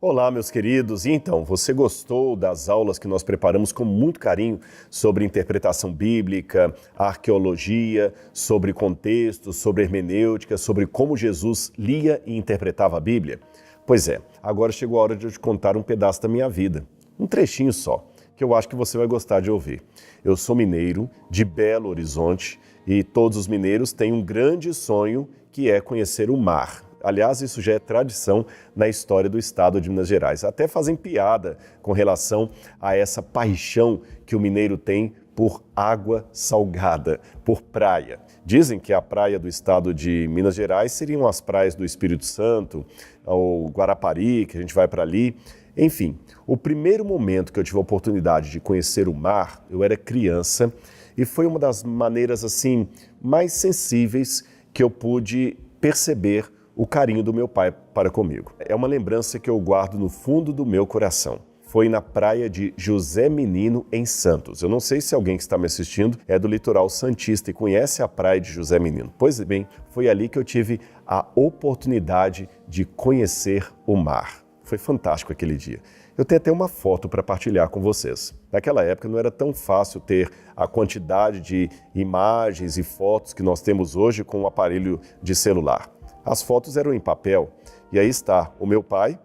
Olá, meus queridos. E então, você gostou das aulas que nós preparamos com muito carinho sobre interpretação bíblica, arqueologia, sobre contexto, sobre hermenêutica, sobre como Jesus lia e interpretava a Bíblia? Pois é, agora chegou a hora de eu te contar um pedaço da minha vida. Um trechinho só, que eu acho que você vai gostar de ouvir. Eu sou mineiro, de Belo Horizonte, e todos os mineiros têm um grande sonho, que é conhecer o mar. Aliás, isso já é tradição na história do estado de Minas Gerais. Até fazem piada com relação a essa paixão que o mineiro tem por água salgada, por praia. Dizem que a praia do estado de Minas Gerais seriam as praias do Espírito Santo, ou Guarapari, que a gente vai para ali. Enfim, o primeiro momento que eu tive a oportunidade de conhecer o mar, eu era criança, e foi uma das maneiras assim mais sensíveis que eu pude perceber o carinho do meu pai para comigo. É uma lembrança que eu guardo no fundo do meu coração. Foi na praia de José Menino, em Santos. Eu não sei se alguém que está me assistindo é do litoral santista e conhece a praia de José Menino. Pois bem, foi ali que eu tive a oportunidade de conhecer o mar. Foi fantástico aquele dia. Eu tenho até uma foto para partilhar com vocês. Naquela época não era tão fácil ter a quantidade de imagens e fotos que nós temos hoje com o aparelho de celular. As fotos eram em papel, e aí está o meu pai,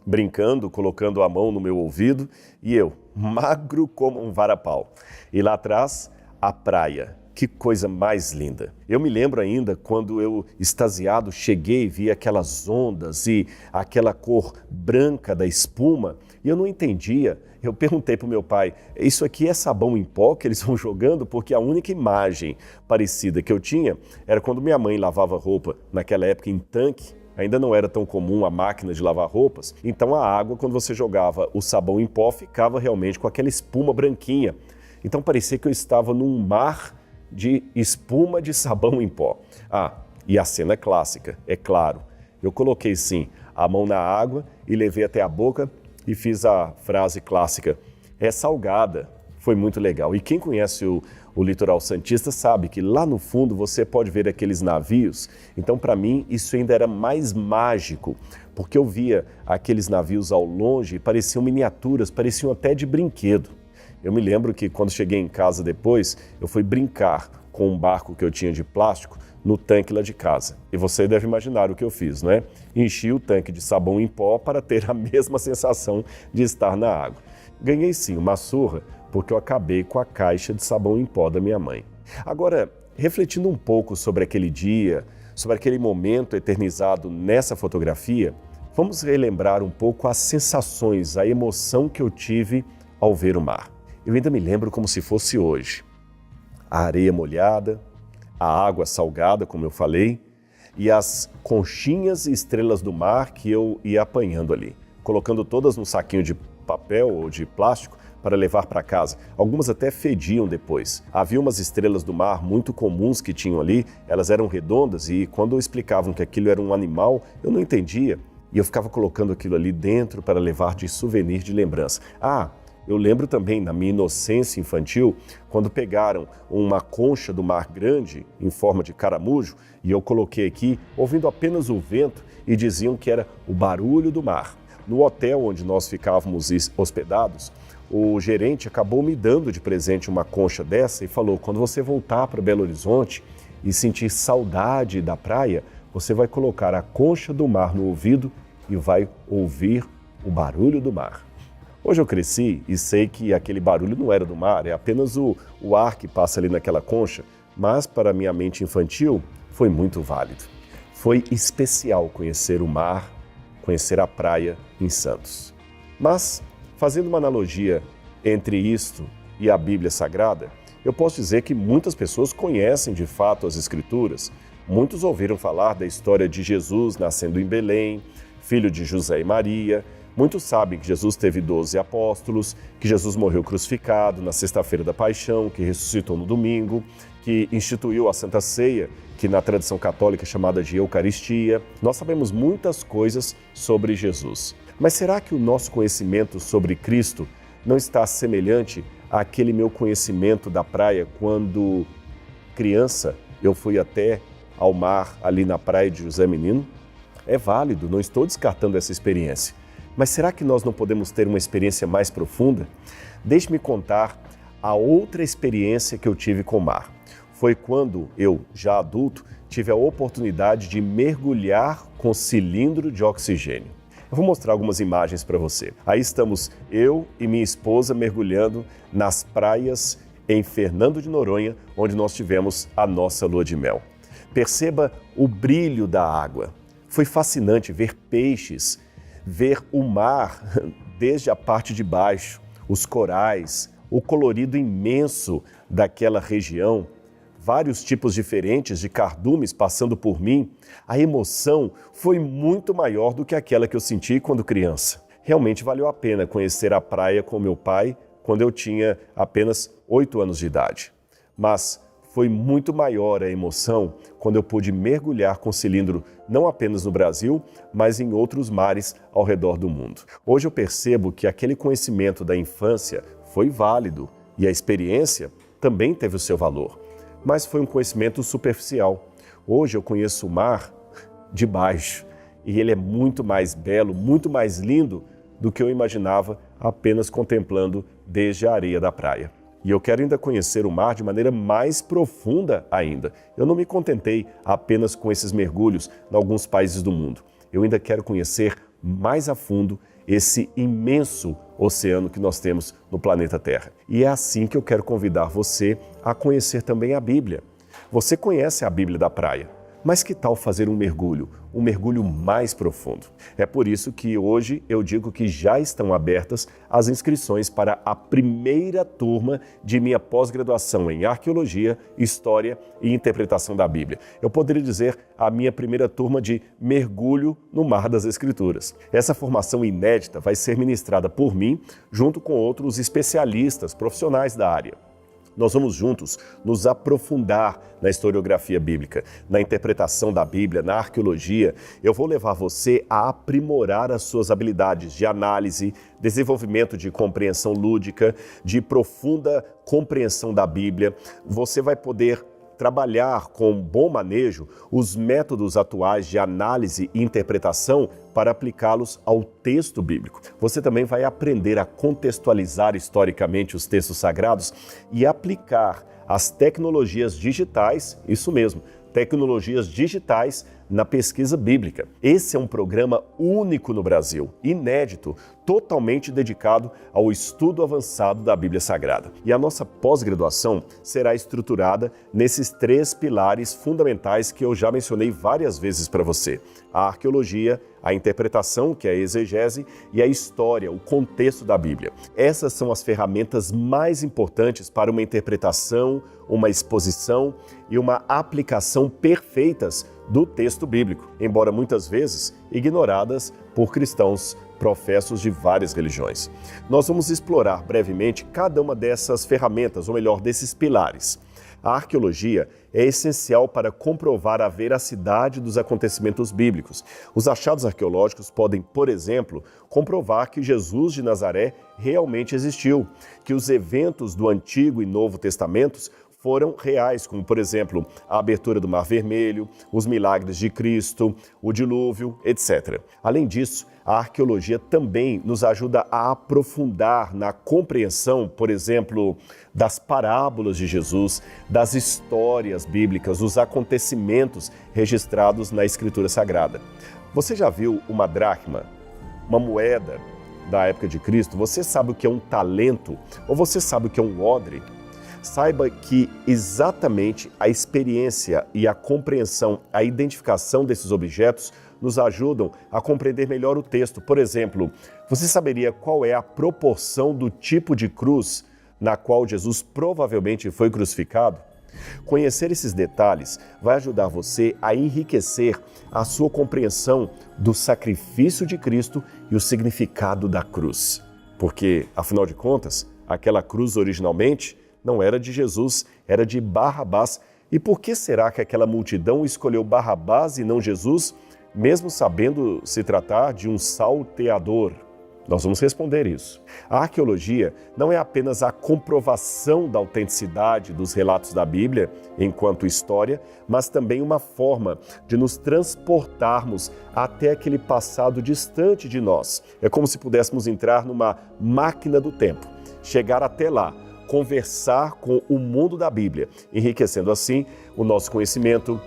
brincando, colocando a mão no meu ouvido, e eu, magro como um varapau. E lá atrás, a praia. Que coisa mais linda. Eu me lembro ainda quando eu, extasiado, cheguei e vi aquelas ondas e aquela cor branca da espuma, e eu não entendia. Eu perguntei para o meu pai, isso aqui é sabão em pó que eles vão jogando? Porque a única imagem parecida que eu tinha era quando minha mãe lavava roupa, naquela época em tanque. Ainda não era tão comum a máquina de lavar roupas, então a água, quando você jogava o sabão em pó, ficava realmente com aquela espuma branquinha. Então parecia que eu estava num mar de espuma de sabão em pó. E a cena clássica, é claro. Eu coloquei sim a mão na água e levei até a boca e fiz a frase clássica, é salgada. Foi muito legal. E quem conhece o litoral santista sabe que lá no fundo você pode ver aqueles navios. Então, para mim, isso ainda era mais mágico, porque eu via aqueles navios ao longe e pareciam miniaturas, pareciam até de brinquedo. Eu me lembro que quando cheguei em casa depois, eu fui brincar com um barco que eu tinha de plástico no tanque lá de casa. E você deve imaginar o que eu fiz, não é? Enchi o tanque de sabão em pó para ter a mesma sensação de estar na água. Ganhei sim uma surra, porque eu acabei com a caixa de sabão em pó da minha mãe. Agora, refletindo um pouco sobre aquele dia, sobre aquele momento eternizado nessa fotografia, vamos relembrar um pouco as sensações, a emoção que eu tive ao ver o mar. Eu ainda me lembro como se fosse hoje. A areia molhada, a água salgada, como eu falei, e as conchinhas e estrelas do mar que eu ia apanhando ali, colocando todas num saquinho de papel ou de plástico para levar para casa. Algumas até fediam depois. Havia umas estrelas do mar muito comuns que tinham ali, elas eram redondas e quando explicavam que aquilo era um animal, eu não entendia. E eu ficava colocando aquilo ali dentro para levar de souvenir, de lembrança. Eu lembro também, na minha inocência infantil, quando pegaram uma concha do mar grande, em forma de caramujo, e eu coloquei aqui, ouvindo apenas o vento, e diziam que era o barulho do mar. No hotel onde nós ficávamos hospedados, o gerente acabou me dando de presente uma concha dessa e falou, quando você voltar para Belo Horizonte e sentir saudade da praia, você vai colocar a concha do mar no ouvido e vai ouvir o barulho do mar. Hoje eu cresci e sei que aquele barulho não era do mar, é apenas o ar que passa ali naquela concha, mas para minha mente infantil foi muito válido. Foi especial conhecer o mar, conhecer a praia em Santos. Mas, fazendo uma analogia entre isto e a Bíblia Sagrada, eu posso dizer que muitas pessoas conhecem de fato as Escrituras. Muitos ouviram falar da história de Jesus nascendo em Belém, filho de José e Maria. Muitos sabem que Jesus teve 12 apóstolos, que Jesus morreu crucificado na sexta-feira da paixão, que ressuscitou no domingo, que instituiu a Santa Ceia, que na tradição católica é chamada de Eucaristia. Nós sabemos muitas coisas sobre Jesus. Mas será que o nosso conhecimento sobre Cristo não está semelhante àquele meu conhecimento da praia quando criança eu fui até ao mar ali na praia de José Menino? É válido, não estou descartando essa experiência. Mas será que nós não podemos ter uma experiência mais profunda? Deixe-me contar a outra experiência que eu tive com o mar. Foi quando eu, já adulto, tive a oportunidade de mergulhar com cilindro de oxigênio. Eu vou mostrar algumas imagens para você. Aí estamos eu e minha esposa mergulhando nas praias em Fernando de Noronha, onde nós tivemos a nossa lua de mel. Perceba o brilho da água. Foi fascinante ver peixes, ver o mar desde a parte de baixo, os corais, o colorido imenso daquela região, vários tipos diferentes de cardumes passando por mim. A emoção foi muito maior do que aquela que eu senti quando criança. Realmente valeu a pena conhecer a praia com meu pai quando eu tinha apenas 8 anos de idade. Mas foi muito maior a emoção quando eu pude mergulhar com cilindro não apenas no Brasil, mas em outros mares ao redor do mundo. Hoje eu percebo que aquele conhecimento da infância foi válido e a experiência também teve o seu valor, mas foi um conhecimento superficial. Hoje eu conheço o mar de baixo e ele é muito mais belo, muito mais lindo do que eu imaginava apenas contemplando desde a areia da praia. E eu quero ainda conhecer o mar de maneira mais profunda ainda. Eu não me contentei apenas com esses mergulhos em alguns países do mundo. Eu ainda quero conhecer mais a fundo esse imenso oceano que nós temos no planeta Terra. E é assim que eu quero convidar você a conhecer também a Bíblia. Você conhece a Bíblia da praia, mas que tal fazer um mergulho mais profundo? É por isso que hoje eu digo que já estão abertas as inscrições para a primeira turma de minha pós-graduação em Arqueologia, História e Interpretação da Bíblia. Eu poderia dizer a minha primeira turma de mergulho no mar das Escrituras. Essa formação inédita vai ser ministrada por mim, junto com outros especialistas, profissionais da área. Nós vamos juntos nos aprofundar na historiografia bíblica, na interpretação da Bíblia, na arqueologia. Eu vou levar você a aprimorar as suas habilidades de análise, desenvolvimento de compreensão lúdica, de profunda compreensão da Bíblia. Você vai poder trabalhar com bom manejo os métodos atuais de análise e interpretação para aplicá-los ao texto bíblico. Você também vai aprender a contextualizar historicamente os textos sagrados e aplicar as tecnologias digitais, isso mesmo, tecnologias digitais na pesquisa bíblica. Esse é um programa único no Brasil, inédito, totalmente dedicado ao estudo avançado da Bíblia Sagrada. E a nossa pós-graduação será estruturada nesses 3 pilares fundamentais que eu já mencionei várias vezes para você: a arqueologia, a interpretação, que é a exegese, e a história, o contexto da Bíblia. Essas são as ferramentas mais importantes para uma interpretação, uma exposição e uma aplicação perfeitas do texto bíblico, embora muitas vezes ignoradas por cristãos professos de várias religiões. Nós vamos explorar brevemente cada uma dessas ferramentas, ou melhor, desses pilares. A arqueologia é essencial para comprovar a veracidade dos acontecimentos bíblicos. Os achados arqueológicos podem, por exemplo, comprovar que Jesus de Nazaré realmente existiu, que os eventos do Antigo e Novo Testamentos foram reais, como, por exemplo, a abertura do Mar Vermelho, os milagres de Cristo, o dilúvio, etc. Além disso, a arqueologia também nos ajuda a aprofundar na compreensão, por exemplo, das parábolas de Jesus, das histórias bíblicas, dos acontecimentos registrados na Escritura Sagrada. Você já viu uma dracma, uma moeda da época de Cristo? Você sabe o que é um talento? Ou você sabe o que é um odre? Saiba que exatamente a experiência e a compreensão, a identificação desses objetos nos ajudam a compreender melhor o texto. Por exemplo, você saberia qual é a proporção do tipo de cruz na qual Jesus provavelmente foi crucificado? Conhecer esses detalhes vai ajudar você a enriquecer a sua compreensão do sacrifício de Cristo e o significado da cruz. Porque, afinal de contas, aquela cruz originalmente não era de Jesus, era de Barrabás. E por que será que aquela multidão escolheu Barrabás e não Jesus, mesmo sabendo se tratar de um salteador? Nós vamos responder isso. A arqueologia não é apenas a comprovação da autenticidade dos relatos da Bíblia enquanto história, mas também uma forma de nos transportarmos até aquele passado distante de nós. É como se pudéssemos entrar numa máquina do tempo, chegar até lá, conversar com o mundo da Bíblia, enriquecendo assim o nosso conhecimento,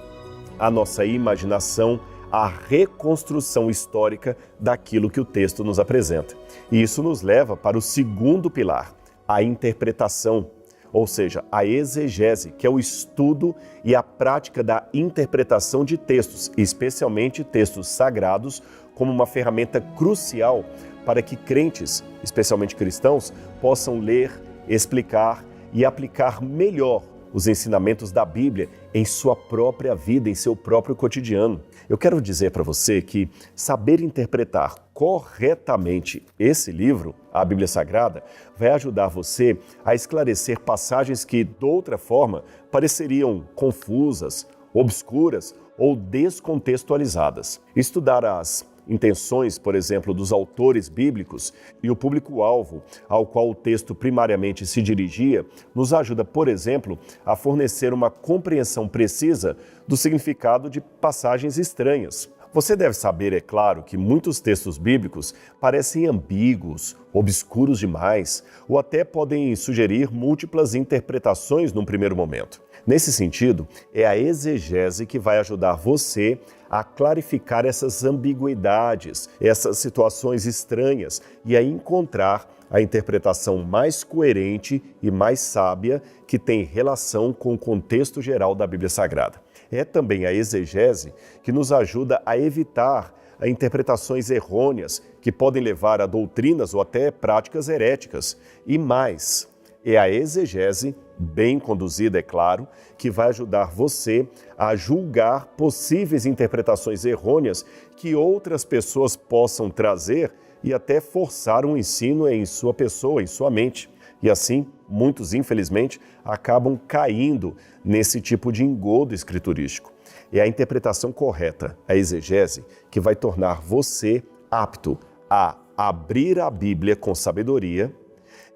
a nossa imaginação, a reconstrução histórica daquilo que o texto nos apresenta. E isso nos leva para o segundo pilar, a interpretação, ou seja, a exegese, que é o estudo e a prática da interpretação de textos, especialmente textos sagrados, como uma ferramenta crucial para que crentes, especialmente cristãos, possam ler, explicar e aplicar melhor os ensinamentos da Bíblia em sua própria vida, em seu próprio cotidiano. Eu quero dizer para você que saber interpretar corretamente esse livro, a Bíblia Sagrada, vai ajudar você a esclarecer passagens que, de outra forma, pareceriam confusas, obscuras ou descontextualizadas. Estudar as intenções, por exemplo, dos autores bíblicos e o público-alvo ao qual o texto primariamente se dirigia, nos ajuda, por exemplo, a fornecer uma compreensão precisa do significado de passagens estranhas. Você deve saber, é claro, que muitos textos bíblicos parecem ambíguos, obscuros demais, ou até podem sugerir múltiplas interpretações num primeiro momento. Nesse sentido, é a exegese que vai ajudar você a clarificar essas ambiguidades, essas situações estranhas e a encontrar a interpretação mais coerente e mais sábia que tem relação com o contexto geral da Bíblia Sagrada. É também a exegese que nos ajuda a evitar interpretações errôneas que podem levar a doutrinas ou até práticas heréticas. E mais, é a exegese, bem conduzida, é claro, que vai ajudar você a julgar possíveis interpretações errôneas que outras pessoas possam trazer e até forçar um ensino em sua pessoa, em sua mente. E assim, muitos, infelizmente, acabam caindo nesse tipo de engodo escriturístico. É a interpretação correta, a exegese, que vai tornar você apto a abrir a Bíblia com sabedoria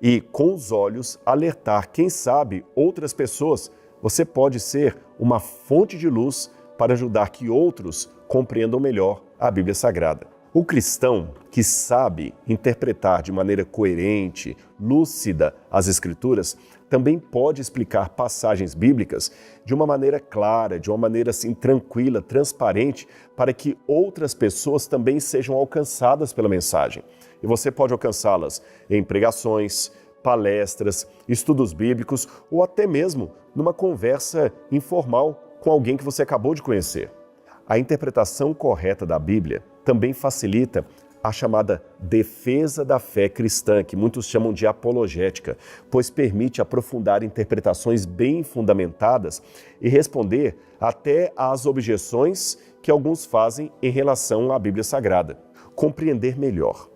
e, com os olhos, alertar, quem sabe, outras pessoas. Você pode ser uma fonte de luz para ajudar que outros compreendam melhor a Bíblia Sagrada. O cristão que sabe interpretar de maneira coerente, lúcida as Escrituras, também pode explicar passagens bíblicas de uma maneira clara, de uma maneira assim tranquila, transparente, para que outras pessoas também sejam alcançadas pela mensagem. E você pode alcançá-las em pregações, palestras, estudos bíblicos ou até mesmo numa conversa informal com alguém que você acabou de conhecer. A interpretação correta da Bíblia também facilita a chamada defesa da fé cristã, que muitos chamam de apologética, pois permite aprofundar interpretações bem fundamentadas e responder até às objeções que alguns fazem em relação à Bíblia Sagrada. Compreender melhor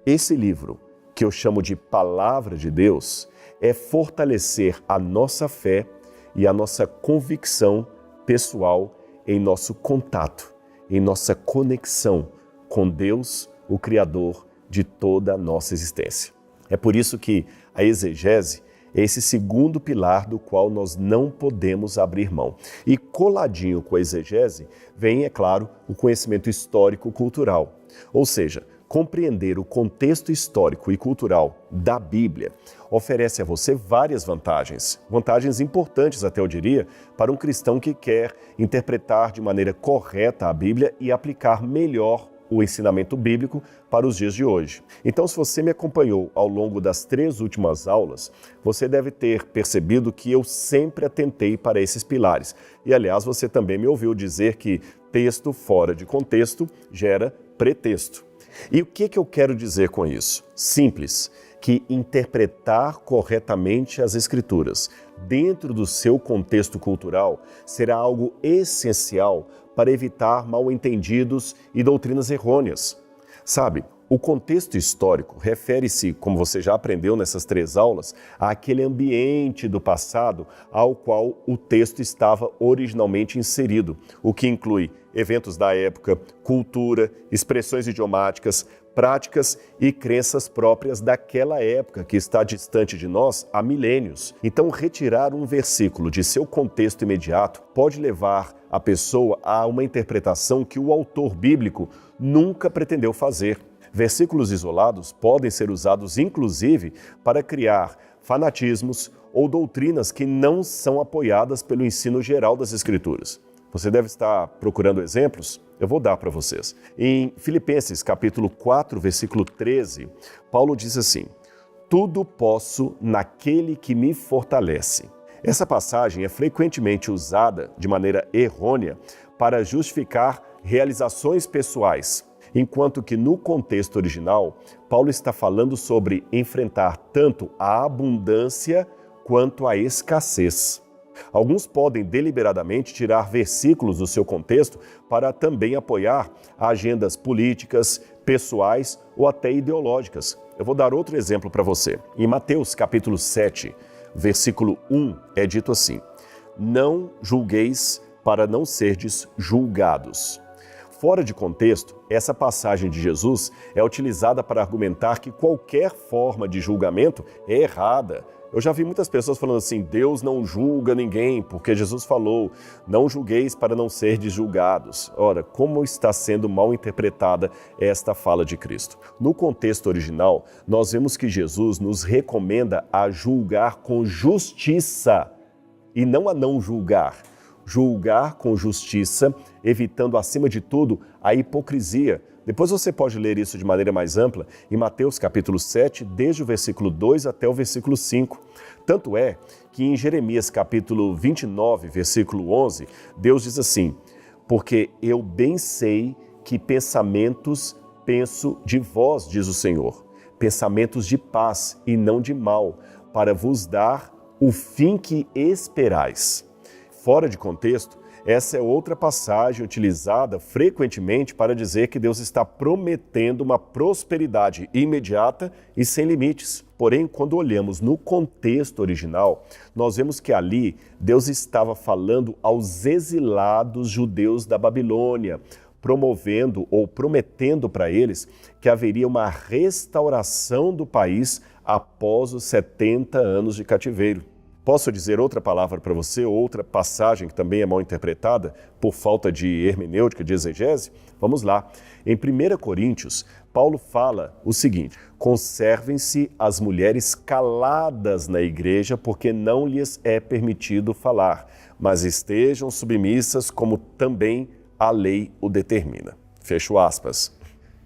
esse livro, que eu chamo de Palavra de Deus, é fortalecer a nossa fé e a nossa convicção pessoal em nosso contato, em nossa conexão com Deus, o Criador de toda a nossa existência. É por isso que a exegese é esse segundo pilar do qual nós não podemos abrir mão. E coladinho com a exegese vem, é claro, o conhecimento histórico-cultural. Ou seja, compreender o contexto histórico e cultural da Bíblia oferece a você várias vantagens. Vantagens importantes, até eu diria, para um cristão que quer interpretar de maneira correta a Bíblia e aplicar melhor o ensinamento bíblico para os dias de hoje. Então, se você me acompanhou ao longo das 3 últimas aulas, você deve ter percebido que eu sempre atentei para esses pilares. E, aliás, você também me ouviu dizer que texto fora de contexto gera pretexto. E o que eu quero dizer com isso? Simples, que interpretar corretamente as Escrituras dentro do seu contexto cultural será algo essencial para evitar mal-entendidos e doutrinas errôneas. Sabe, o contexto histórico refere-se, como você já aprendeu nessas 3 aulas, àquele ambiente do passado ao qual o texto estava originalmente inserido, o que inclui eventos da época, cultura, expressões idiomáticas, práticas e crenças próprias daquela época que está distante de nós há milênios. Então, retirar um versículo de seu contexto imediato pode levar a pessoa a uma interpretação que o autor bíblico nunca pretendeu fazer. Versículos isolados podem ser usados, inclusive, para criar fanatismos ou doutrinas que não são apoiadas pelo ensino geral das Escrituras. Você deve estar procurando exemplos? Eu vou dar para vocês. Em Filipenses, capítulo 4, versículo 13, Paulo diz assim: tudo posso naquele que me fortalece. Essa passagem é frequentemente usada de maneira errônea para justificar realizações pessoais, enquanto que no contexto original, Paulo está falando sobre enfrentar tanto a abundância quanto a escassez. Alguns podem deliberadamente tirar versículos do seu contexto para também apoiar agendas políticas, pessoais ou até ideológicas. Eu vou dar outro exemplo para você. Em Mateus capítulo 7, versículo 1, é dito assim: não julgueis para não serdes julgados. Fora de contexto, essa passagem de Jesus é utilizada para argumentar que qualquer forma de julgamento é errada. Eu já vi muitas pessoas falando assim: Deus não julga ninguém, porque Jesus falou, não julgueis para não serdes julgados. Ora, como está sendo mal interpretada esta fala de Cristo? No contexto original, nós vemos que Jesus nos recomenda a julgar com justiça e não a não julgar. Julgar com justiça, evitando, acima de tudo, a hipocrisia. Depois você pode ler isso de maneira mais ampla em Mateus capítulo 7, desde o versículo 2 até o versículo 5. Tanto é que em Jeremias capítulo 29, versículo 11, Deus diz assim: porque eu bem sei que pensamentos penso de vós, diz o Senhor, pensamentos de paz e não de mal, para vos dar o fim que esperais. Fora de contexto, essa é outra passagem utilizada frequentemente para dizer que Deus está prometendo uma prosperidade imediata e sem limites. Porém, quando olhamos no contexto original, nós vemos que ali Deus estava falando aos exilados judeus da Babilônia, promovendo ou prometendo para eles que haveria uma restauração do país após os 70 anos de cativeiro. Posso dizer outra palavra para você, outra passagem que também é mal interpretada por falta de hermenêutica, de exegese? Vamos lá. Em 1 Coríntios, Paulo fala o seguinte: conservem-se as mulheres caladas na igreja, porque não lhes é permitido falar, mas estejam submissas como também a lei o determina. Fecho aspas.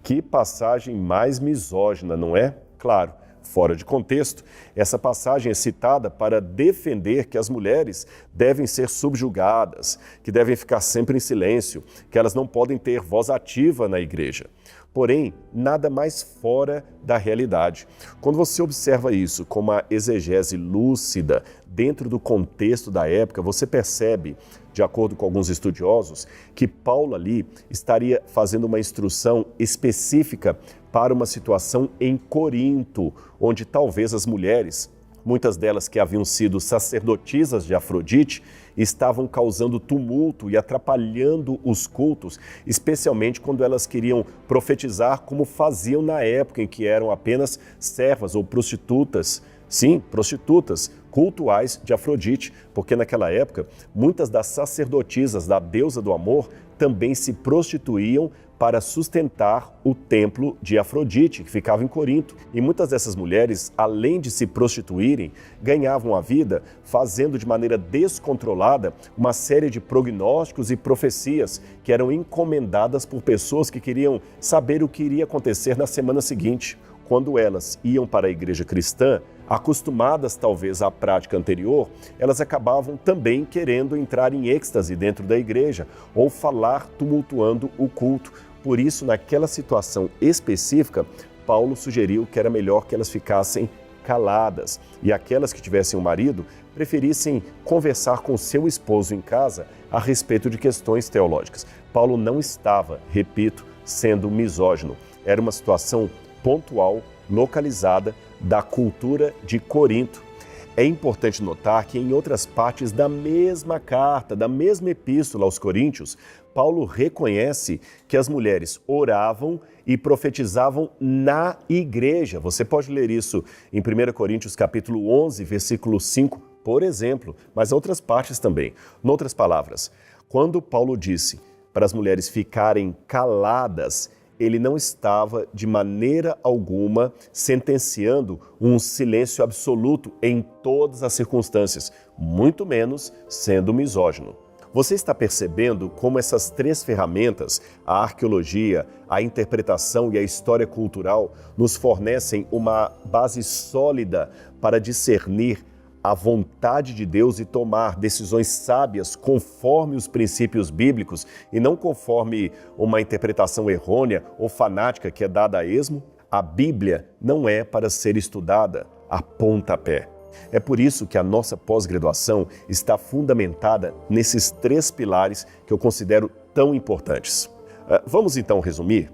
Que passagem mais misógina, não é? Claro. Fora de contexto, essa passagem é citada para defender que as mulheres devem ser subjugadas, que devem ficar sempre em silêncio, que elas não podem ter voz ativa na igreja. Porém, nada mais fora da realidade. Quando você observa isso com uma exegese lúcida dentro do contexto da época, você percebe, de acordo com alguns estudiosos, que Paulo ali estaria fazendo uma instrução específica para uma situação em Corinto, onde talvez as mulheres, muitas delas que haviam sido sacerdotisas de Afrodite, estavam causando tumulto e atrapalhando os cultos, especialmente quando elas queriam profetizar como faziam na época em que eram apenas servas ou prostitutas. Sim, prostitutas cultuais de Afrodite, porque naquela época muitas das sacerdotisas da deusa do amor também se prostituíam para sustentar o templo de Afrodite, que ficava em Corinto. E muitas dessas mulheres, além de se prostituírem, ganhavam a vida fazendo de maneira descontrolada uma série de prognósticos e profecias que eram encomendadas por pessoas que queriam saber o que iria acontecer na semana seguinte. Quando elas iam para a igreja cristã, acostumadas talvez à prática anterior, elas acabavam também querendo entrar em êxtase dentro da igreja ou falar tumultuando o culto. Por isso, naquela situação específica, Paulo sugeriu que era melhor que elas ficassem caladas e aquelas que tivessem um marido preferissem conversar com seu esposo em casa a respeito de questões teológicas. Paulo não estava, repito, sendo misógino. Era uma situação pontual, localizada da cultura de Corinto. É importante notar que em outras partes da mesma carta, da mesma epístola aos Coríntios, Paulo reconhece que as mulheres oravam e profetizavam na igreja. Você pode ler isso em 1 Coríntios capítulo 11, versículo 5, por exemplo, mas outras partes também. Em outras palavras, quando Paulo disse para as mulheres ficarem caladas, ele não estava de maneira alguma sentenciando um silêncio absoluto em todas as circunstâncias, muito menos sendo misógino. Você está percebendo como essas três ferramentas, a arqueologia, a interpretação e a história cultural, nos fornecem uma base sólida para discernir a vontade de Deus e tomar decisões sábias conforme os princípios bíblicos e não conforme uma interpretação errônea ou fanática que é dada a esmo? A Bíblia não é para ser estudada a pontapé. É por isso que a nossa pós-graduação está fundamentada nesses três pilares que eu considero tão importantes. Vamos então resumir?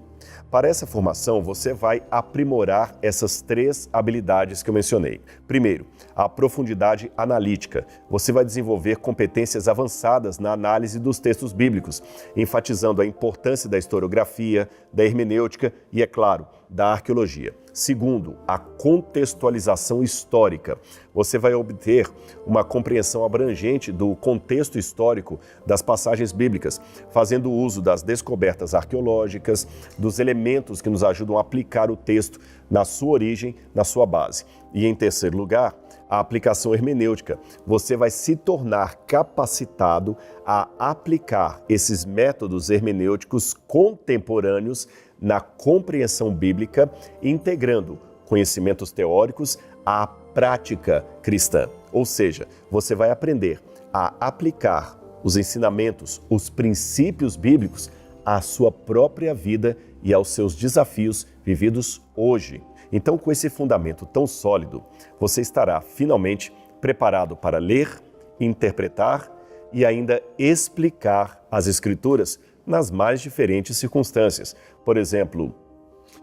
Para essa formação, você vai aprimorar essas três habilidades que eu mencionei. Primeiro, a profundidade analítica. Você vai desenvolver competências avançadas na análise dos textos bíblicos, enfatizando a importância da historiografia, da hermenêutica e, é claro, da arqueologia. Segundo, a contextualização histórica. Você vai obter uma compreensão abrangente do contexto histórico das passagens bíblicas, fazendo uso das descobertas arqueológicas, dos elementos que nos ajudam a aplicar o texto na sua origem, na sua base. E, em terceiro lugar, a aplicação hermenêutica. Você vai se tornar capacitado a aplicar esses métodos hermenêuticos contemporâneos na compreensão bíblica, integrando conhecimentos teóricos à prática cristã. Ou seja, você vai aprender a aplicar os ensinamentos, os princípios bíblicos à sua própria vida e aos seus desafios vividos hoje. Então, com esse fundamento tão sólido, você estará finalmente preparado para ler, interpretar e ainda explicar as Escrituras nas mais diferentes circunstâncias. Por exemplo,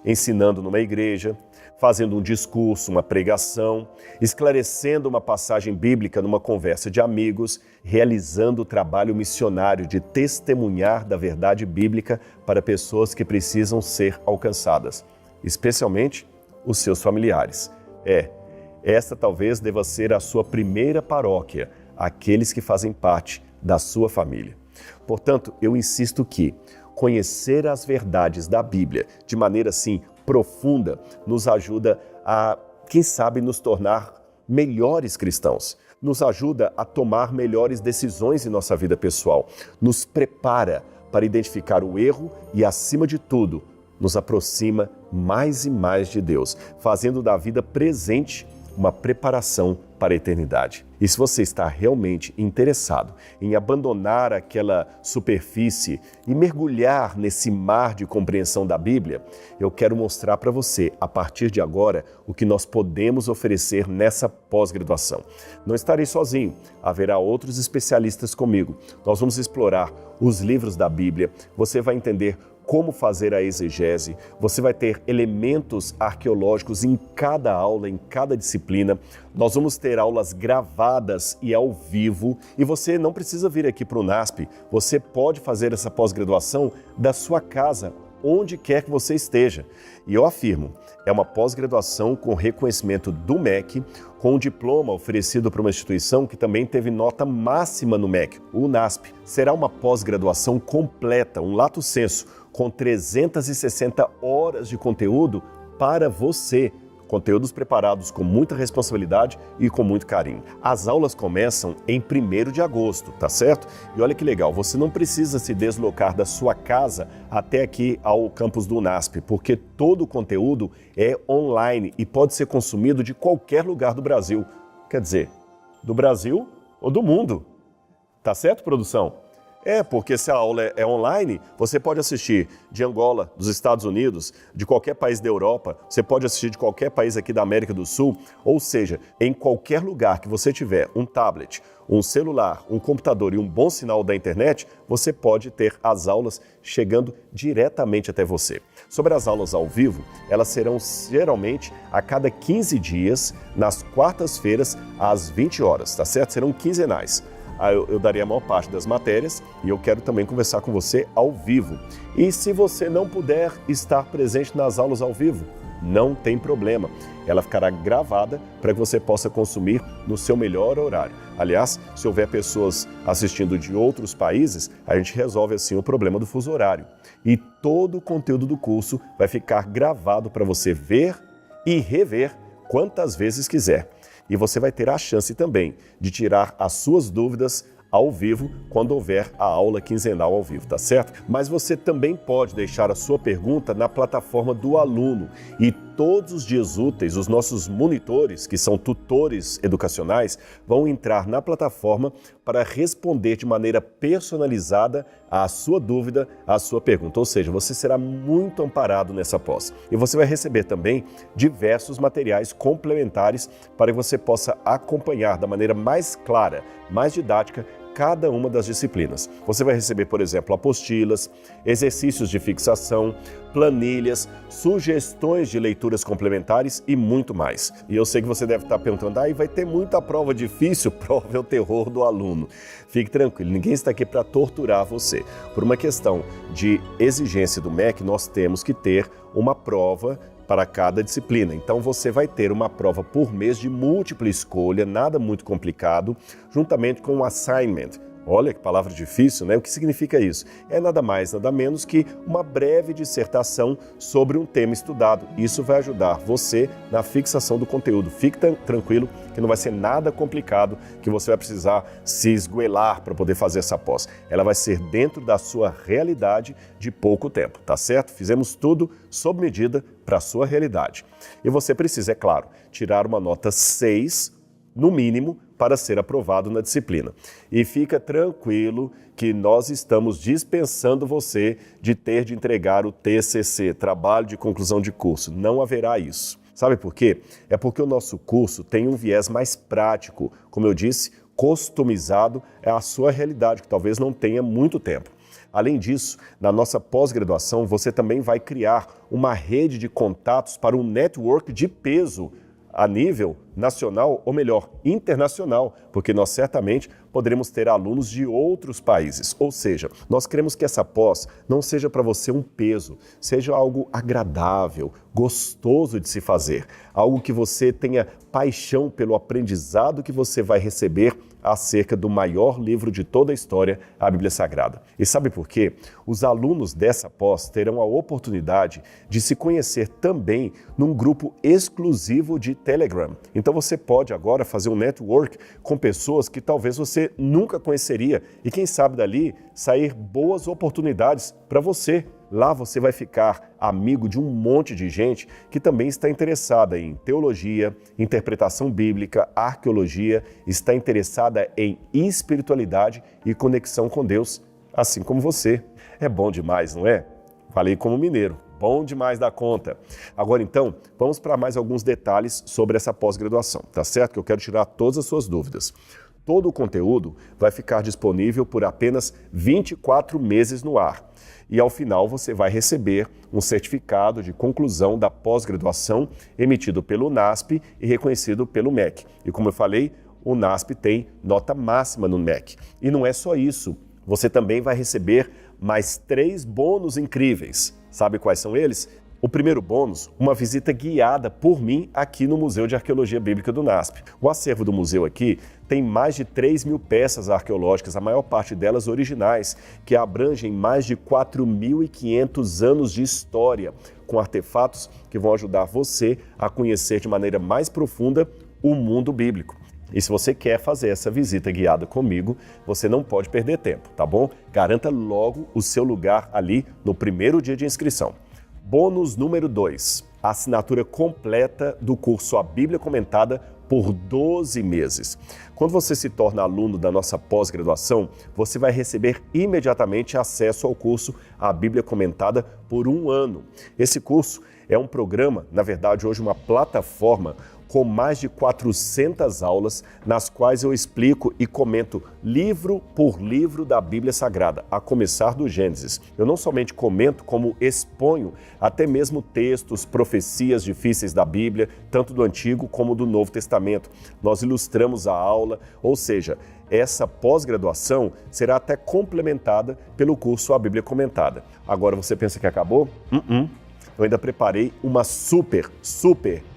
ensinando numa igreja, fazendo um discurso, uma pregação, esclarecendo uma passagem bíblica numa conversa de amigos, realizando o trabalho missionário de testemunhar da verdade bíblica para pessoas que precisam ser alcançadas, especialmente os seus familiares. Esta talvez deva ser a sua primeira paróquia, aqueles que fazem parte da sua família. Portanto, eu insisto que conhecer as verdades da Bíblia de maneira assim profunda nos ajuda a, quem sabe, nos tornar melhores cristãos, nos ajuda a tomar melhores decisões em nossa vida pessoal, nos prepara para identificar o erro e, acima de tudo, nos aproxima mais e mais de Deus, fazendo da vida presente uma preparação para a eternidade. E se você está realmente interessado em abandonar aquela superfície e mergulhar nesse mar de compreensão da Bíblia, eu quero mostrar para você, a partir de agora, o que nós podemos oferecer nessa pós-graduação. Não estarei sozinho, haverá outros especialistas comigo. Nós vamos explorar os livros da Bíblia, você vai entender como fazer a exegese, você vai ter elementos arqueológicos em cada aula, em cada disciplina. Nós vamos ter aulas gravadas e ao vivo e você não precisa vir aqui para o NASP, você pode fazer essa pós-graduação da sua casa, onde quer que você esteja. E eu afirmo, é uma pós-graduação com reconhecimento do MEC, com um diploma oferecido por uma instituição que também teve nota máxima no MEC, o NASP. Será uma pós-graduação completa, um lato sensu, com 360 horas de conteúdo para você. Conteúdos preparados com muita responsabilidade e com muito carinho. As aulas começam em 1º de agosto, tá certo? E olha que legal, você não precisa se deslocar da sua casa até aqui ao campus do UNASP, porque todo o conteúdo é online e pode ser consumido de qualquer lugar do Brasil. Quer dizer, do Brasil ou do mundo. Tá certo, produção? Porque se a aula é online, você pode assistir de Angola, dos Estados Unidos, de qualquer país da Europa, você pode assistir de qualquer país aqui da América do Sul, ou seja, em qualquer lugar que você tiver um tablet, um celular, um computador e um bom sinal da internet, você pode ter as aulas chegando diretamente até você. Sobre as aulas ao vivo, elas serão geralmente a cada 15 dias, nas quartas-feiras, às 20 horas, tá certo? Serão quinzenais. eu darei a maior parte das matérias e eu quero também conversar com você ao vivo. E se você não puder estar presente nas aulas ao vivo, não tem problema. Ela ficará gravada para que você possa consumir no seu melhor horário. Aliás, se houver pessoas assistindo de outros países, a gente resolve assim o problema do fuso horário. E todo o conteúdo do curso vai ficar gravado para você ver e rever quantas vezes quiser. E você vai ter a chance também de tirar as suas dúvidas ao vivo, quando houver a aula quinzenal ao vivo, tá certo? Mas você também pode deixar a sua pergunta na plataforma do aluno e todos os dias úteis, os nossos monitores, que são tutores educacionais, vão entrar na plataforma para responder de maneira personalizada a sua dúvida, a sua pergunta. Ou seja, você será muito amparado nessa pós. E você vai receber também diversos materiais complementares para que você possa acompanhar da maneira mais clara, mais didática, cada uma das disciplinas. Você vai receber, por exemplo, apostilas, exercícios de fixação, planilhas, sugestões de leituras complementares e muito mais. E eu sei que você deve estar perguntando, vai ter muita prova difícil? Prova é o terror do aluno. Fique tranquilo, ninguém está aqui para torturar você. Por uma questão de exigência do MEC, nós temos que ter uma prova para cada disciplina. Então você vai ter uma prova por mês de múltipla escolha, nada muito complicado, juntamente com um assignment. Olha que palavra difícil, né? O que significa isso? É nada mais, nada menos que uma breve dissertação sobre um tema estudado. Isso vai ajudar você na fixação do conteúdo. Fique tranquilo que não vai ser nada complicado, que você vai precisar se esgoelar para poder fazer essa pós. Ela vai ser dentro da sua realidade de pouco tempo, tá certo? Fizemos tudo sob medida para a sua realidade. E você precisa, é claro, tirar uma nota 6, no mínimo, para ser aprovado na disciplina. E fica tranquilo que nós estamos dispensando você de ter de entregar o TCC, Trabalho de Conclusão de Curso. Não haverá isso. Sabe por quê? É porque o nosso curso tem um viés mais prático, como eu disse, customizado à sua realidade, que talvez não tenha muito tempo. Além disso, na nossa pós-graduação, você também vai criar uma rede de contatos para um network de peso a nível nacional, ou melhor, internacional, porque nós certamente poderemos ter alunos de outros países. Ou seja, nós queremos que essa pós não seja para você um peso, seja algo agradável, gostoso de se fazer, algo que você tenha paixão pelo aprendizado que você vai receber acerca do maior livro de toda a história, a Bíblia Sagrada. E sabe por quê? Os alunos dessa pós terão a oportunidade de se conhecer também num grupo exclusivo de Telegram. Então você pode agora fazer um network com pessoas que talvez você nunca conheceria e quem sabe dali sair boas oportunidades para você. Lá você vai ficar amigo de um monte de gente que também está interessada em teologia, interpretação bíblica, arqueologia, está interessada em espiritualidade e conexão com Deus, assim como você. É bom demais, não é? Falei como mineiro. Bom demais da conta. Agora então, vamos para mais alguns detalhes sobre essa pós-graduação, tá certo? Que eu quero tirar todas as suas dúvidas. Todo o conteúdo vai ficar disponível por apenas 24 meses no ar. E ao final você vai receber um certificado de conclusão da pós-graduação emitido pelo NASP e reconhecido pelo MEC. E como eu falei, o NASP tem nota máxima no MEC. E não é só isso, você também vai receber mais 3 bônus incríveis. Sabe quais são eles? O primeiro bônus, uma visita guiada por mim aqui no Museu de Arqueologia Bíblica do NASP. O acervo do museu aqui tem mais de 3.000 peças arqueológicas, a maior parte delas originais, que abrangem mais de 4.500 anos de história, com artefatos que vão ajudar você a conhecer de maneira mais profunda o mundo bíblico. E se você quer fazer essa visita guiada comigo, você não pode perder tempo, tá bom? Garanta logo o seu lugar ali no primeiro dia de inscrição. Bônus número 2, a assinatura completa do curso A Bíblia Comentada por 12 meses. Quando você se torna aluno da nossa pós-graduação, você vai receber imediatamente acesso ao curso A Bíblia Comentada por 1 ano. Esse curso é um programa, na verdade hoje uma plataforma, com mais de 400 aulas, nas quais eu explico e comento livro por livro da Bíblia Sagrada, a começar do Gênesis. Eu não somente comento, como exponho até mesmo textos, profecias difíceis da Bíblia, tanto do Antigo como do Novo Testamento. Nós ilustramos a aula, ou seja, essa pós-graduação será até complementada pelo curso A Bíblia Comentada. Agora você pensa que acabou? Eu ainda preparei uma super,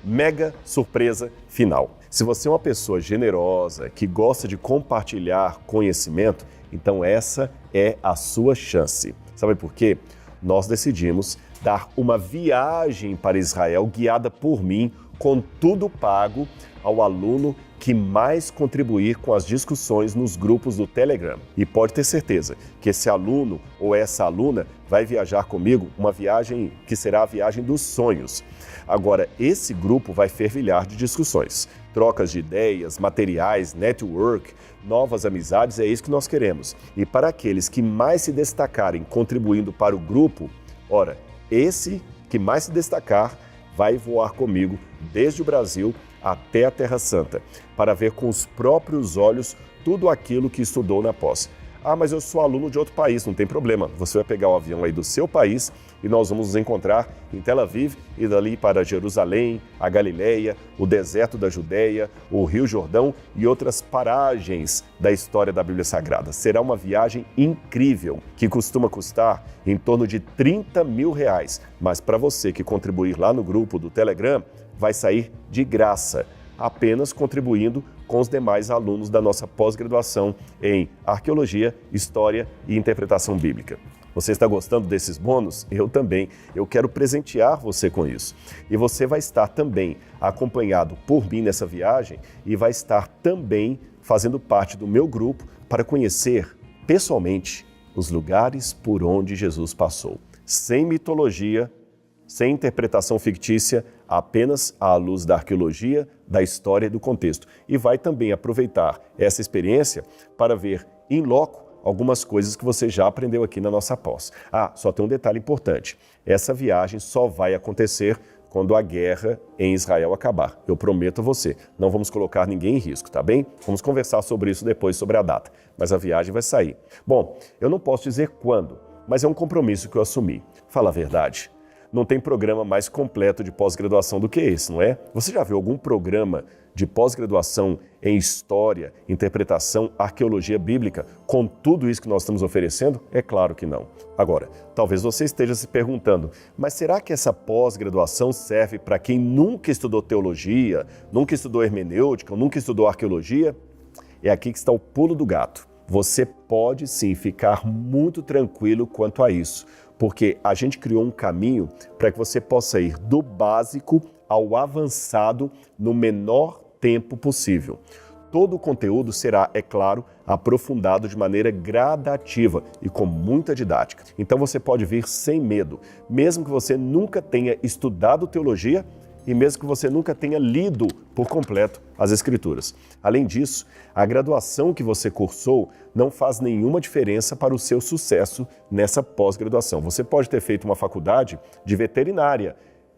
mega surpresa final. Se você é uma pessoa generosa, que gosta de compartilhar conhecimento, então essa é a sua chance. Sabe por quê? Nós decidimos dar uma viagem para Israel guiada por mim, com tudo pago, ao aluno que mais contribuir com as discussões nos grupos do Telegram. E pode ter certeza que esse aluno ou essa aluna vai viajar comigo uma viagem que será a viagem dos sonhos. Agora, esse grupo vai fervilhar de discussões, trocas de ideias, materiais, network, novas amizades, é isso que nós queremos. E para aqueles que mais se destacarem contribuindo para o grupo, ora, esse que mais se destacar vai voar comigo desde o Brasil até a Terra Santa, para ver com os próprios olhos tudo aquilo que estudou na pós. Ah, mas eu sou aluno de outro país, não tem problema. Você vai pegar o avião aí do seu país e nós vamos nos encontrar em Tel Aviv e dali para Jerusalém, a Galileia, o deserto da Judéia, o Rio Jordão e outras paragens da história da Bíblia Sagrada. Será uma viagem incrível, que costuma custar em torno de R$30 mil, mas para você que contribuir lá no grupo do Telegram, vai sair de graça, apenas contribuindo com os demais alunos da nossa pós-graduação em Arqueologia, História e Interpretação Bíblica. Você está gostando desses bônus? Eu também. Eu quero presentear você com isso. E você vai estar também acompanhado por mim nessa viagem e vai estar também fazendo parte do meu grupo para conhecer pessoalmente os lugares por onde Jesus passou. Sem mitologia, sem interpretação fictícia, apenas à luz da arqueologia, da história e do contexto. E vai também aproveitar essa experiência para ver in loco algumas coisas que você já aprendeu aqui na nossa pós. Ah, só tem um detalhe importante. Essa viagem só vai acontecer quando a guerra em Israel acabar. Eu prometo a você, não vamos colocar ninguém em risco, tá bem? Vamos conversar sobre isso depois, sobre a data. Mas a viagem vai sair. Bom, eu não posso dizer quando, mas é um compromisso que eu assumi. Fala a verdade. Não tem programa mais completo de pós-graduação do que esse, não é? Você já viu algum programa de pós-graduação em História, Interpretação, Arqueologia Bíblica com tudo isso que nós estamos oferecendo? É claro que não. Agora, talvez você esteja se perguntando, mas será que essa pós-graduação serve para quem nunca estudou teologia, nunca estudou hermenêutica, nunca estudou arqueologia? É aqui que está o pulo do gato. Você pode sim ficar muito tranquilo quanto a isso, porque a gente criou um caminho para que você possa ir do básico ao avançado no menor tempo possível. Todo o conteúdo será, é claro, aprofundado de maneira gradativa e com muita didática. Então você pode vir sem medo, mesmo que você nunca tenha estudado teologia e mesmo que você nunca tenha lido por completo as Escrituras. Além disso, a graduação que você cursou não faz nenhuma diferença para o seu sucesso nessa pós-graduação. Você pode ter feito uma faculdade de veterinária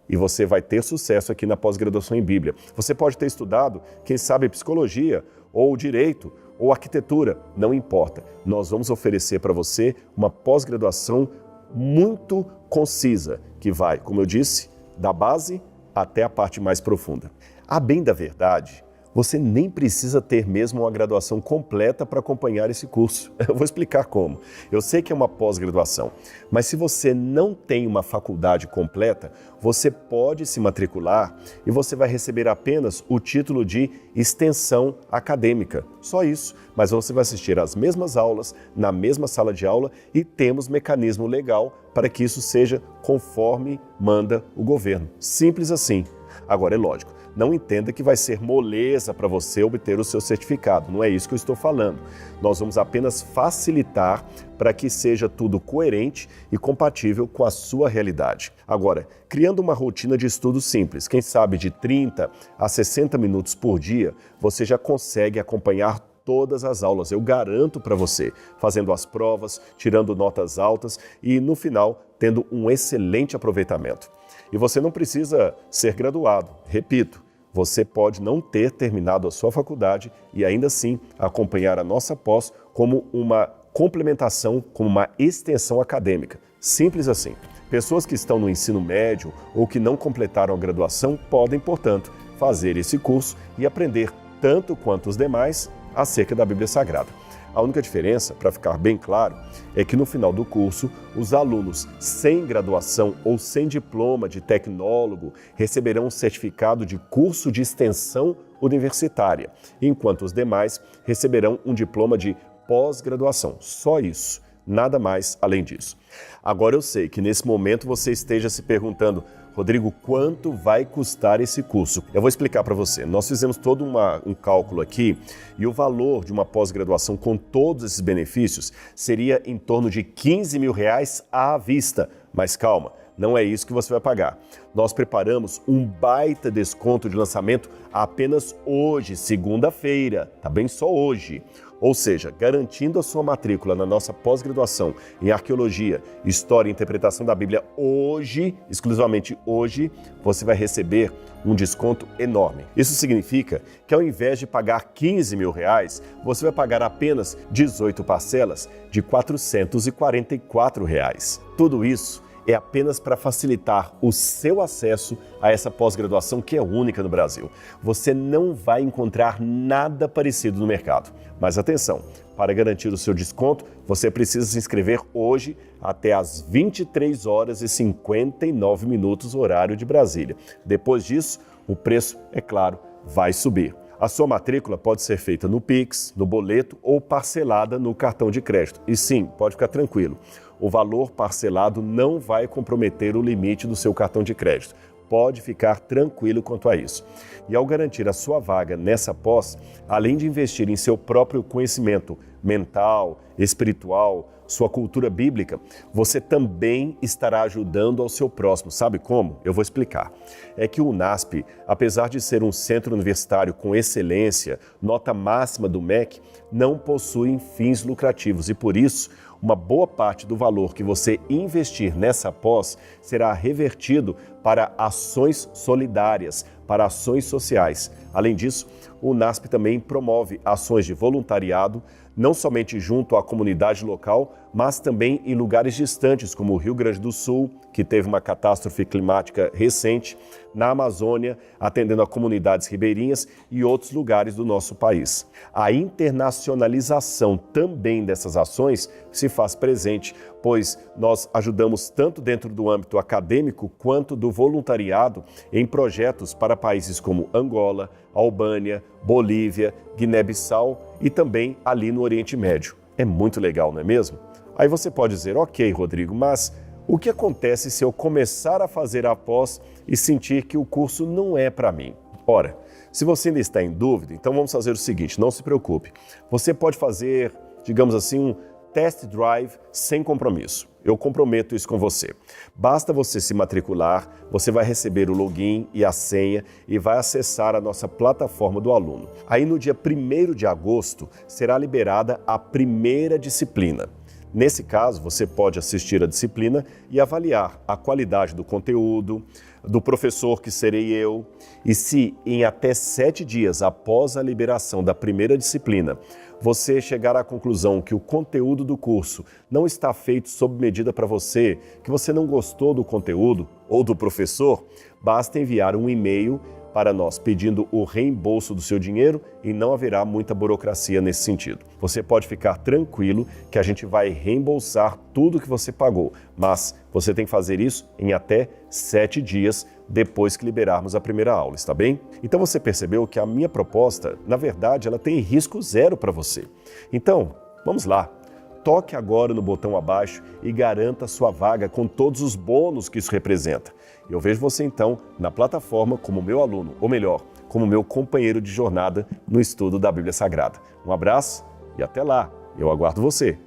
e você vai ter sucesso aqui na pós-graduação em Bíblia. Você pode ter estudado, quem sabe, psicologia, ou direito, ou arquitetura, não importa. Nós vamos oferecer para você uma pós-graduação muito concisa, que vai, como eu disse, da base até a parte mais profunda. A bem da verdade, você nem precisa ter mesmo uma graduação completa para acompanhar esse curso. Eu vou explicar como. Eu sei que é uma pós-graduação, mas se você não tem uma faculdade completa, você pode se matricular e você vai receber apenas o título de extensão acadêmica. Só isso, mas você vai assistir às mesmas aulas, na mesma sala de aula e temos mecanismo legal para que isso seja conforme manda o governo. Simples assim. Agora, é lógico, não entenda que vai ser moleza para você obter o seu certificado, não é isso que eu estou falando. Nós vamos apenas facilitar para que seja tudo coerente e compatível com a sua realidade. Agora, criando uma rotina de estudo simples, quem sabe de 30 a 60 minutos por dia, você já consegue acompanhar todas as aulas, eu garanto para você, fazendo as provas, tirando notas altas e, no final, tendo um excelente aproveitamento. E você não precisa ser graduado, repito, você pode não ter terminado a sua faculdade e ainda assim acompanhar a nossa pós como uma complementação, como uma extensão acadêmica. Simples assim. Pessoas que estão no ensino médio ou que não completaram a graduação podem, portanto, fazer esse curso e aprender tanto quanto os demais acerca da Bíblia Sagrada. A única diferença, para ficar bem claro, é que no final do curso, os alunos sem graduação ou sem diploma de tecnólogo receberão um certificado de curso de extensão universitária, enquanto os demais receberão um diploma de pós-graduação. Só isso, nada mais além disso. Agora eu sei que nesse momento você esteja se perguntando: Rodrigo, quanto vai custar esse curso? Eu vou explicar para você. Nós fizemos todo um cálculo aqui e o valor de uma pós-graduação com todos esses benefícios seria em torno de R$15 mil à vista. Mas calma, não é isso que você vai pagar. Nós preparamos um baita desconto de lançamento apenas hoje, segunda-feira, tá bem? Só hoje. Ou seja, garantindo a sua matrícula na nossa pós-graduação em Arqueologia, História e Interpretação da Bíblia hoje, exclusivamente hoje, você vai receber um desconto enorme. Isso significa que ao invés de pagar R$15 mil, você vai pagar apenas 18 parcelas de R$444. Tudo isso é apenas para facilitar o seu acesso a essa pós-graduação que é única no Brasil. Você não vai encontrar nada parecido no mercado. Mas atenção, para garantir o seu desconto, você precisa se inscrever hoje até às 23h59, horário de Brasília. Depois disso, o preço, é claro, vai subir. A sua matrícula pode ser feita no Pix, no boleto ou parcelada no cartão de crédito. E sim, pode ficar tranquilo, o valor parcelado não vai comprometer o limite do seu cartão de crédito. Pode ficar tranquilo quanto a isso. E ao garantir a sua vaga nessa pós, além de investir em seu próprio conhecimento mental, espiritual, sua cultura bíblica, você também estará ajudando ao seu próximo. Sabe como? Eu vou explicar. É que o UNASP, apesar de ser um centro universitário com excelência, nota máxima do MEC, não possui fins lucrativos e, por isso, uma boa parte do valor que você investir nessa pós será revertido para ações solidárias, para ações sociais. Além disso, o UNASP também promove ações de voluntariado, não somente junto à comunidade local, mas também em lugares distantes, como o Rio Grande do Sul, que teve uma catástrofe climática recente, na Amazônia, atendendo a comunidades ribeirinhas e outros lugares do nosso país. A internacionalização também dessas ações se faz presente, pois nós ajudamos tanto dentro do âmbito acadêmico quanto do voluntariado em projetos para países como Angola, Albânia, Bolívia, Guiné-Bissau e também ali no Oriente Médio. É muito legal, não é mesmo? Aí você pode dizer: ok, Rodrigo, mas o que acontece se eu começar a fazer a pós e sentir que o curso não é para mim? Ora, se você ainda está em dúvida, então vamos fazer o seguinte, não se preocupe. Você pode fazer, digamos assim, um test drive sem compromisso. Eu comprometo isso com você. Basta você se matricular, você vai receber o login e a senha e vai acessar a nossa plataforma do aluno. Aí no dia 1º de agosto será liberada a primeira disciplina. Nesse caso, você pode assistir a disciplina e avaliar a qualidade do conteúdo, do professor que serei eu, e se em até 7 dias após a liberação da primeira disciplina, você chegar à conclusão que o conteúdo do curso não está feito sob medida para você, que você não gostou do conteúdo ou do professor, basta enviar um e-mail para nós pedindo o reembolso do seu dinheiro e não haverá muita burocracia nesse sentido. Você pode ficar tranquilo que a gente vai reembolsar tudo que você pagou, mas você tem que fazer isso em até 7 dias depois que liberarmos a primeira aula, está bem? Então você percebeu que a minha proposta, na verdade, ela tem risco zero para você. Então, vamos lá. Toque agora no botão abaixo e garanta sua vaga com todos os bônus que isso representa. Eu vejo você então na plataforma como meu aluno, ou melhor, como meu companheiro de jornada no estudo da Bíblia Sagrada. Um abraço e até lá. Eu aguardo você.